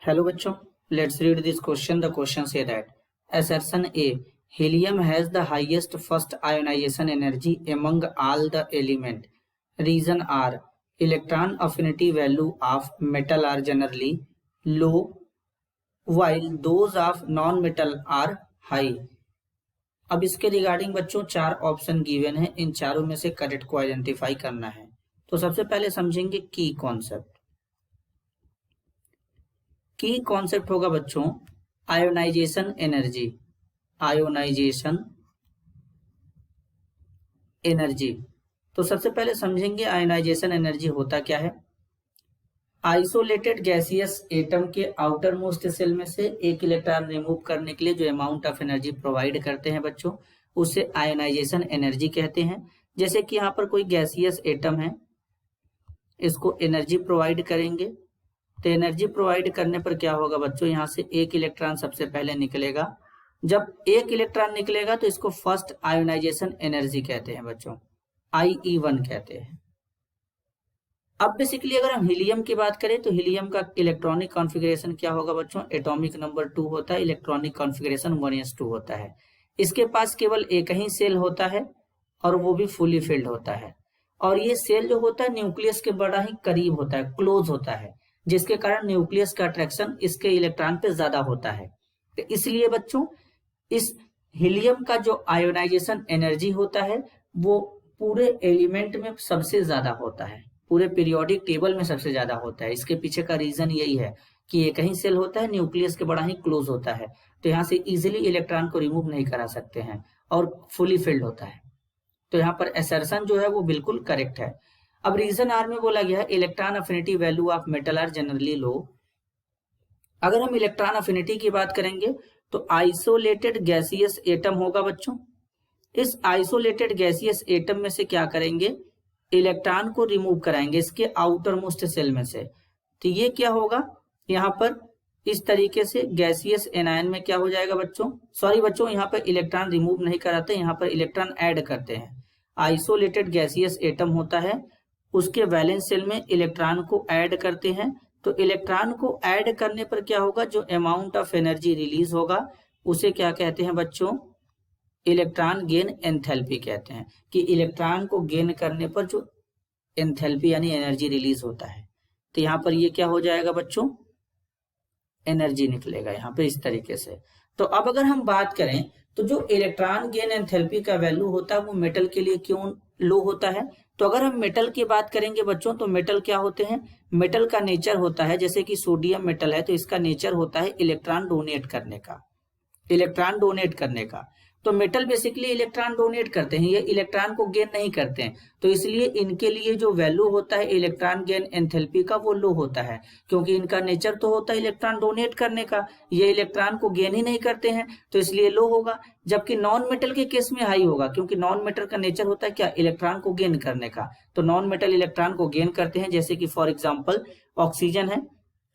Hello बच्चों, let's read this question. The question say that assertion A, helium has the highest first ionization energy among all the element. Reason are electron affinity value of metal are generally low while those of non-metal are high. अब इसके regarding बच्चों चार option given है, इन चारों में से correct को identify करना है। तो सबसे पहले समझेंगे की कॉन्सेप्ट। की कॉन्सेप्ट होगा बच्चों आयोनाइजेशन एनर्जी। आयोनाइजेशन एनर्जी तो सबसे पहले समझेंगे आयोनाइजेशन एनर्जी होता क्या है। आइसोलेटेड गैसियस एटम के आउटर मोस्ट सेल में से एक इलेक्ट्रॉन रिमूव करने के लिए जो अमाउंट ऑफ एनर्जी प्रोवाइड करते हैं बच्चों, उसे आयोनाइजेशन एनर्जी कहते हैं। जैसे कि यहाँ पर कोई गैसियस एटम है, इसको एनर्जी प्रोवाइड करेंगे तो एनर्जी प्रोवाइड करने पर क्या होगा बच्चों, यहाँ से एक इलेक्ट्रॉन सबसे पहले निकलेगा। जब एक इलेक्ट्रॉन निकलेगा तो इसको फर्स्ट आयोनाइजेशन एनर्जी कहते हैं बच्चों, IE1 कहते हैं। अब बेसिकली अगर हम हीलियम की बात करें तो हीलियम का इलेक्ट्रॉनिक कॉन्फ़िगरेशन क्या होगा बच्चों, एटॉमिक नंबर 2 होता है, इलेक्ट्रॉनिक कॉन्फ़िगरेशन 1s2 होता है। इसके पास केवल एक ही सेल होता है और वो भी फुली फिल्ड होता है। और ये सेल जो होता है न्यूक्लियस के बड़ा ही करीब होता है, क्लोज होता है, जिसके कारण न्यूक्लियस का अट्रैक्शन इसके इलेक्ट्रॉन पे ज्यादा होता है। तो इसलिए बच्चों इस हीलियम का जो आयोनाइजेशन एनर्जी होता है वो पूरे एलिमेंट में सबसे ज्यादा होता है, पूरे पीरियोडिक टेबल में सबसे ज्यादा होता है। इसके पीछे का रीजन यही है कि एक ही सेल होता है, न्यूक्लियस के बड़ा ही क्लोज होता है, तो यहाँ से इजिली इलेक्ट्रॉन को रिमूव नहीं करा सकते हैं और फुली फिल्ड होता है। तो यहाँ पर असर्शन जो है वो बिल्कुल करेक्ट है। अब रीजन आर में बोला गया है electron affinity value of metal are generally low. अगर हम इलेक्ट्रॉन अफिनिटी की बात करेंगे तो आइसोलेटेड गैसियस एटम होगा बच्चों। इस आइसोलेटेड गैसियस एटम में से क्या करेंगे, इलेक्ट्रॉन को रिमूव कराएंगे इसके आउटर मोस्ट सेल में से। तो ये क्या होगा, यहाँ पर इस तरीके से गैसियस एनायन में क्या हो जाएगा बच्चों, सॉरी बच्चों यहाँ पर इलेक्ट्रॉन रिमूव नहीं कराते, यहाँ पर इलेक्ट्रॉन ऐड करते हैं। आइसोलेटेड गैसियस एटम होता है, उसके वैलेंस सेल में इलेक्ट्रॉन को ऐड करते हैं। तो इलेक्ट्रॉन को ऐड करने पर क्या होगा, जो अमाउंट ऑफ एनर्जी रिलीज होगा उसे क्या कहते हैं बच्चों, इलेक्ट्रॉन गेन एंथैल्पी कहते हैं। कि इलेक्ट्रॉन को गेन करने पर जो एंथैल्पी यानी एनर्जी रिलीज होता है, तो यहाँ पर ये क्या हो जाएगा बच्चों, एनर्जी निकलेगा यहाँ पे इस तरीके से। तो अब अगर हम बात करें तो जो इलेक्ट्रॉन गेन एंथैल्पी का वैल्यू होता है वो मेटल के लिए क्यों लो होता है। तो अगर हम मेटल की बात करेंगे बच्चों तो मेटल क्या होते हैं, मेटल का नेचर होता है, जैसे कि सोडियम मेटल है तो इसका नेचर होता है इलेक्ट्रॉन डोनेट करने का, इलेक्ट्रॉन डोनेट करने का। तो मेटल बेसिकली इलेक्ट्रॉन डोनेट करते हैं, ये इलेक्ट्रॉन को गेन नहीं करते हैं, तो इसलिए इनके लिए जो वैल्यू होता है इलेक्ट्रॉन गेन एंथैल्पी का वो लो होता है, क्योंकि इनका नेचर तो होता है इलेक्ट्रॉन डोनेट करने का, ये इलेक्ट्रॉन को गेन ही नहीं करते हैं तो इसलिए लो होगा। जबकि नॉन मेटल के केस में हाई होगा, क्योंकि नॉन मेटल का नेचर होता है क्या, इलेक्ट्रॉन को गेन करने का। तो नॉन मेटल इलेक्ट्रॉन को गेन करते हैं, जैसे कि फॉर एग्जाम्पल ऑक्सीजन है,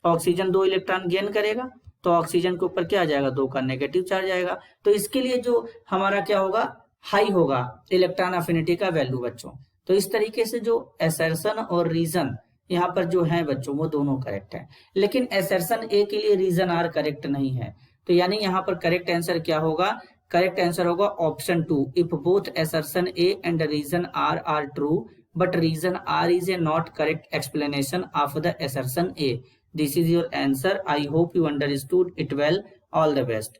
ऑक्सीजन 2 इलेक्ट्रॉन गेन करेगा तो ऑक्सीजन के ऊपर क्या आ जाएगा, 2 का नेगेटिव चार्ज आएगा। तो इसके लिए जो हमारा क्या होगा, हाई होगा इलेक्ट्रॉन अफिनिटी का वैल्यू बच्चों। तो इस तरीके से जो असर्शन और रीजन यहाँ पर जो है बच्चों वो दोनों करेक्ट है, लेकिन असर्शन ए के लिए रीजन आर करेक्ट नहीं है। तो यानी यहाँ पर करेक्ट आंसर क्या होगा, करेक्ट आंसर होगा option 2, if both assertion A and reason R are true but reason R is a not correct explanation of the assertion A. This is your answer. I hope you understood it well. All the best.